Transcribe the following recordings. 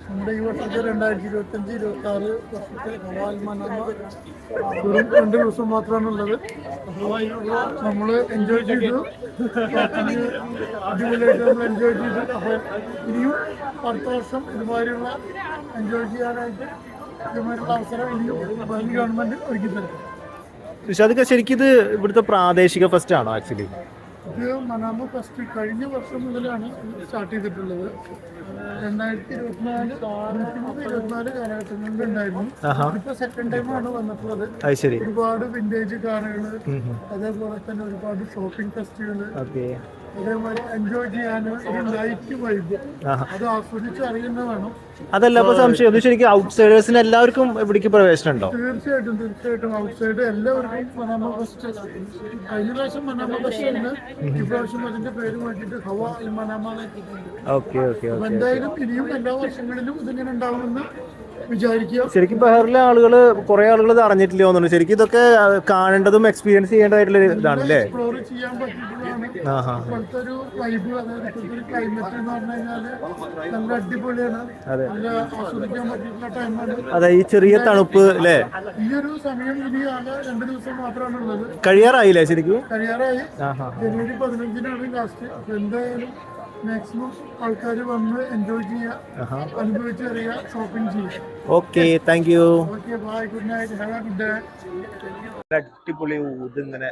നമ്മുടെ ഈ വർഷത്തെ 2025-26 വർഷത്തെ ഹവായ് മനാമ വെറും 2 ദിവസം മാത്രമാണുള്ളത്. നമ്മൾ എൻജോയ് ചെയ്തു, അടിപൊളിയായിട്ട് നമ്മൾ എൻജോയ് ചെയ്തു. അപ്പോൾ ഇനിയും അടുത്ത വർഷം ഇതുമാതിരിയുള്ള എൻജോയ് ചെയ്യാനായിട്ട് ഇതുമാതിരിയുള്ള അവസരം ഇനിയും ഗവൺമെന്റ് ഒരുക്കി തരും. അതൊക്കെ ശരിക്കും ഇത് ഇവിടുത്തെ പ്രാദേശിക ഫെസ്റ്റ് ആണോ ആക്ച്വലി? ഇത് മനാമ ഫെസ്റ്റ് കഴിഞ്ഞ വർഷം മുതലാണ് സ്റ്റാർട്ട് ചെയ്തിട്ടുള്ളത്. 2024 കാലഘട്ടങ്ങളിൽ ഉണ്ടായിരുന്നു. ഇപ്പൊ സെക്കൻഡ് ടൈമാണ് വന്നിട്ടുള്ളത്. ഒരുപാട് വിന്റേജ് കാറുകള്, അതേപോലെ തന്നെ ഒരുപാട് ഷോപ്പിംഗ് ഫെസ്റ്റുകള്, അതേപോലെ എൻജോയ് ചെയ്യാൻ ഒരു ലൈറ്റ് വൈബ് അത് ആസ്വദിച്ച് അറിയുന്ന വേണം. അതല്ല അപ്പൊ സംശയം, ശരിക്കും ഔട്ട്സൈഡേഴ്സിന് എല്ലാവർക്കും ഇവിടേക്ക് പ്രവേശനം ഉണ്ടോ? തീർച്ചയായിട്ടും ഔട്ട്സൈഡ് എല്ലാവർക്കും മനാമ ഫെസ്റ്റ്. കഴിഞ്ഞ പ്രാവശ്യം മനാമ ഫെസ്റ്റ് ഉണ്ട്, ഇപ്രാവശ്യം അതിന്റെ പേര് മാറ്റിയിട്ട് ഹവ അൽ മനാമ. എന്തായാലും ഇനിയും എല്ലാ വർഷങ്ങളിലും ഇതിങ്ങനെ ഉണ്ടാവുമെന്ന് വിചാരിക്കുക. ശരിക്കും ബഹറിലെ ആളുകള് കുറെ ആളുകൾ ഇത് അറിഞ്ഞിട്ടില്ല തോന്നുന്നു. ശരിക്കും ഇതൊക്കെ കാണേണ്ടതും എക്സ്പീരിയൻസ് ചെയ്യേണ്ടതായിട്ടുള്ള ഇതാണല്ലേ? എക്സ്പ്ലോർ ചെയ്യാൻ പറ്റിയിട്ടുള്ളതാണ്. ഇപ്പോഴത്തെ ഒരു വൈബ്, അതായത് ഇപ്പോഴത്തെ ഒരു ക്ലൈമറ്റ് എന്ന് പറഞ്ഞു കഴിഞ്ഞാല് നല്ല അടിപൊളിയാണ്, നല്ല ആസ്വദിക്കാൻ പറ്റിയിട്ടുള്ള ടൈമാണ്. അതെ, ഈ ചെറിയ തണുപ്പ് അല്ലേ? ഈ ഒരു സമയം ഇനി ആകെ 2 ദിവസം മാത്രമാണ് ഉള്ളത്. കഴിയാറായില്ലേ? ശരിക്കും കഴിയാറായി. ജനുവരി 15-നാണ് ലാസ്റ്റ്. അപ്പൊ എന്തായാലും മാക്സിമം ആൾക്കാർ വന്ന് എൻജോയ് ചെയ്യുക, അനുഭവിച്ചറിയുക, ഷോപ്പിംഗ് ചെയ്യുക. Okay, thank you. Okay, bye, good night, have a good day. അടിപൊളി ഊതിങ്ങനെ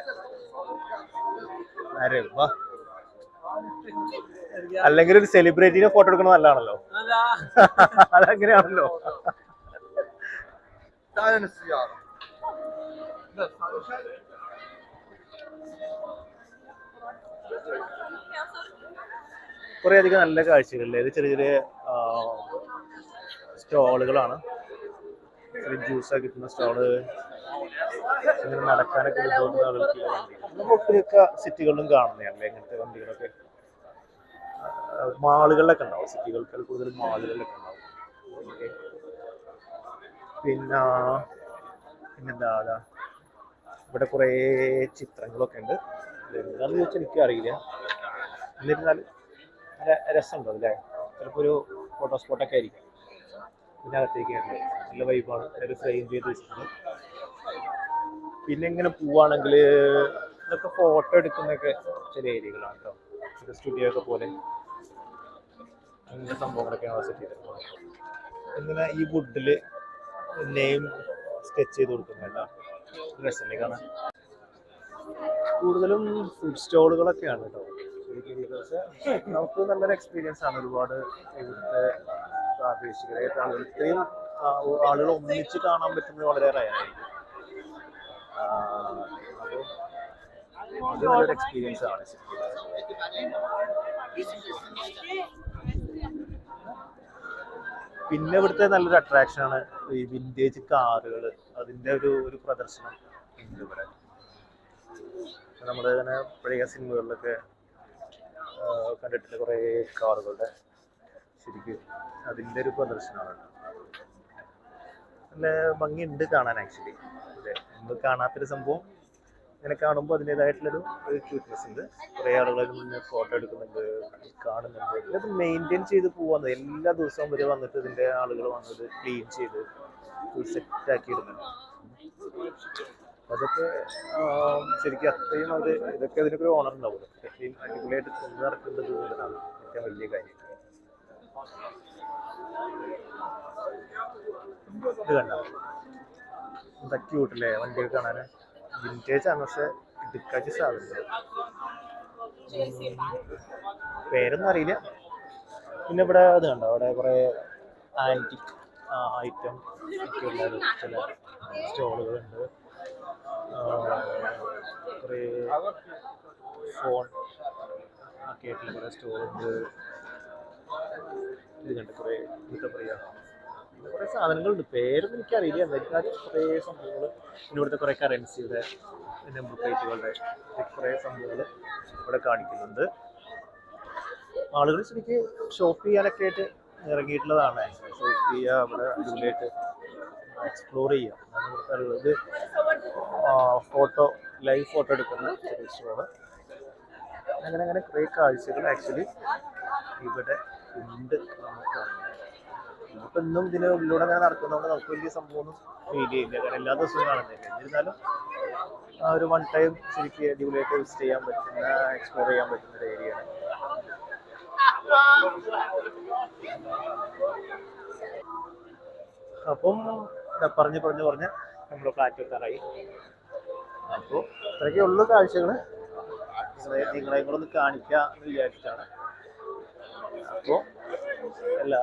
അല്ലെങ്കിൽ ഒരു സെലിബ്രിറ്റിനെ ഫോട്ടോ എടുക്കുന്നത് നല്ലതാണല്ലോ. അതങ്ങനെയാണല്ലോ. കുറെ അധികം നല്ല കാഴ്ചകളില്ലേ. ഇത് ചെറിയ ചെറിയ സ്റ്റോളുകളാണ്. ജ്യൂസൊക്കെ കിട്ടുന്ന സ്റ്റോള്, ഇങ്ങനെ നടക്കാനൊക്കെ ബുദ്ധിമുട്ടുന്ന ആളുകൾക്ക് ഒട്ടുമിക്ക സിറ്റികളിലും കാണുന്നതല്ലേ ഇങ്ങനത്തെ വണ്ടികളൊക്കെ. മാളുകളിലൊക്കെ ഉണ്ടാവും, സിറ്റികൾക്ക് കൂടുതൽ മാളുകളിലൊക്കെ ഉണ്ടാവും. പിന്നെന്താ ഇവിടെ കുറേ ചിത്രങ്ങളൊക്കെ ഉണ്ട്. എന്താണെന്ന് ചോദിച്ചാൽ എനിക്കും അറിയില്ല. എന്നിരുന്നാൽ രസമുണ്ടോ അല്ലേ? ചിലപ്പോൾ ഒരു ഫോട്ടോ സ്പോട്ടൊക്കെ ആയിരിക്കും. ഇതിനകത്തേക്ക് നല്ല വൈബാണ്, ഒരു ഫ്രെയിം ചെയ്ത് വെച്ചിട്ടുണ്ട്. പിന്നെ ഇങ്ങനെ പോവാണെങ്കിൽ ഇതൊക്കെ ഫോട്ടോ എടുക്കുന്നൊക്കെ ചില ഏരിയകളാണ് കേട്ടോ. ഒരു സ്റ്റുഡിയോ ഒക്കെ പോലെ അങ്ങനത്തെ സംഭവങ്ങളൊക്കെയാണ് സെറ്റ് ചെയ്തിട്ടുള്ളത്. ഇങ്ങനെ ഈ വുഡിൽ നെയിം സ്കെച്ച് ചെയ്ത് കൊടുക്കുന്നുണ്ട്. രസമല്ലേ കാണാൻ? കൂടുതലും ഫുഡ് സ്റ്റോളുകളൊക്കെയാണ് കേട്ടോ. നമുക്ക് നല്ലൊരു എക്സ്പീരിയൻസ് ആണ്. ഒരുപാട് ഇവിടുത്തെ പ്രാദേശികരായിട്ട് ആളുകൾ, ഇത്രയും ആളുകൾ ഒന്നിച്ച് കാണാൻ പറ്റുന്നത് വളരെ റയറായിരിക്കും. അപ്പോൾ അത് നല്ലൊരു എക്സ്പീരിയൻസ് ആണ്. പിന്നെ ഇവിടുത്തെ നല്ലൊരു അട്രാക്ഷനാണ് ഈ വിന്റേജ് കാറുകൾ. അതിൻ്റെ ഒരു പ്രദർശനം ഉണ്ട് ഇവിടെ. നമ്മൾ ഇങ്ങനെ പഴയ സിനിമകളിലൊക്കെ കണ്ടിട്ടുള്ള കുറേ കാറുകളുടെ ശരിക്കും അതിൻ്റെ ഒരു പ്രദർശനമാണ്. നല്ല ഭംഗിയുണ്ട് കാണാൻ ആക്ച്വലി. അതെ, നമ്മൾ കാണാത്തൊരു സംഭവം ഇങ്ങനെ കാണുമ്പോൾ അതിൻ്റെതായിട്ടുള്ളൊരു ക്യൂട്ട്നെസ് ഉണ്ട്. കുറേ ആളുകൾ മുന്നേ ഫോട്ടോ എടുക്കുന്നുണ്ട്, കാണുന്നുണ്ട്. ഇത് മെയിൻറ്റെയിൻ ചെയ്ത് പോവാന്ന്. എല്ലാ ദിവസവും വരെ വന്നിട്ട് ഇതിൻ്റെ ആളുകൾ വന്നത് ക്ലീൻ ചെയ്ത് സെറ്റാക്കി ഇടുന്നുണ്ട്. അതൊക്കെ ശരിക്കും അത്രയും അവർ ഇതൊക്കെ അതിനൊക്കെ ഒരു ഓണർ ഉണ്ടാവുമല്ലോ. അത്രയും അടിപൊളിയായിട്ട് കൊണ്ടു നടക്കേണ്ടത് എന്നുള്ളതാണ് ഏറ്റവും വലിയ കാര്യം. ഇത് കണ്ട എന്താ ക്യൂട്ടല്ലേ വണ്ടിയൊക്കെ കാണാൻ. വിന്റേജ് ആണ്, പക്ഷെ ഇടുക്കാച്ച സാധനം. പേരൊന്നും അറിയില്ല. പിന്നെ ഇവിടെ അത് കണ്ടോ, അവിടെ കുറെ ആന്റിക് ഐറ്റം ഒക്കെ ഉള്ള ചില സ്റ്റോളുകളുണ്ട്. കുറേ ഫോൺ ഒക്കെ ആയിട്ടുള്ള കുറേ സ്റ്റോളുണ്ട്. ഇത് കണ്ട് കുറേ എന്താ പറയുക, കുറേ സാധനങ്ങളുണ്ട്. പേരൊന്നും എനിക്കറിയില്ല. എന്നാലും കുറേ സംഭവങ്ങൾ. പിന്നെ ഇവിടുത്തെ കുറേ കറൻസിയുടെ നമ്പർ പ്ലേറ്റുകളുടെ കുറേ സംഭവങ്ങൾ ഇവിടെ കാണിക്കുന്നുണ്ട്. ആളുകൾ ശരിക്ക് ഷോപ്പ് ചെയ്യാനൊക്കെ ആയിട്ട് ഇറങ്ങിയിട്ടുള്ളതാണ്. ഷോപ്പ് ചെയ്യുക, ഇവിടെ അടിപൊളിയായിട്ട് എക്സ്പ്ലോർ ചെയ്യുക. ഇത് ഫോട്ടോ ലൈവ് ഫോട്ടോ എടുക്കുന്ന ചെറിയ സ്റ്റോള്. അങ്ങനെ കുറേ കാഴ്ചകൾ ആക്ച്വലി ഇവിടെ ഉണ്ട്. നമുക്ക് നമ്മളിപ്പോൾ ഇന്നും ഇതിന് ഉള്ളിലൂടെ അങ്ങനെ നടക്കുന്നതുകൊണ്ട് നമുക്ക് വലിയ സംഭവമൊന്നും ഫീൽ ചെയ്യില്ല, കാരണം എല്ലാ ദിവസവും കാണുന്നില്ല. എന്നിരുന്നാലും ആ ഒരു വൺ ടൈം ശരിക്കും അടിപൊളിയായിട്ട് വിസിറ്റ് ചെയ്യാൻ പറ്റുന്ന, എക്സ്പ്ലോർ ചെയ്യാൻ പറ്റുന്ന ഒരു ഏരിയയാണ്. അപ്പം പറഞ്ഞ് നമ്മൾ ഫ്ലാറ്റ് വെക്കാറായി. അപ്പോൾ ഇത്രയൊക്കെ ഉള്ളു കാഴ്ചകൾ. നിങ്ങളെ കൂടെ ഒന്ന് കാണിക്കുക എന്ന് വിചാരിച്ചിട്ടാണ്. അപ്പോൾ എല്ലാ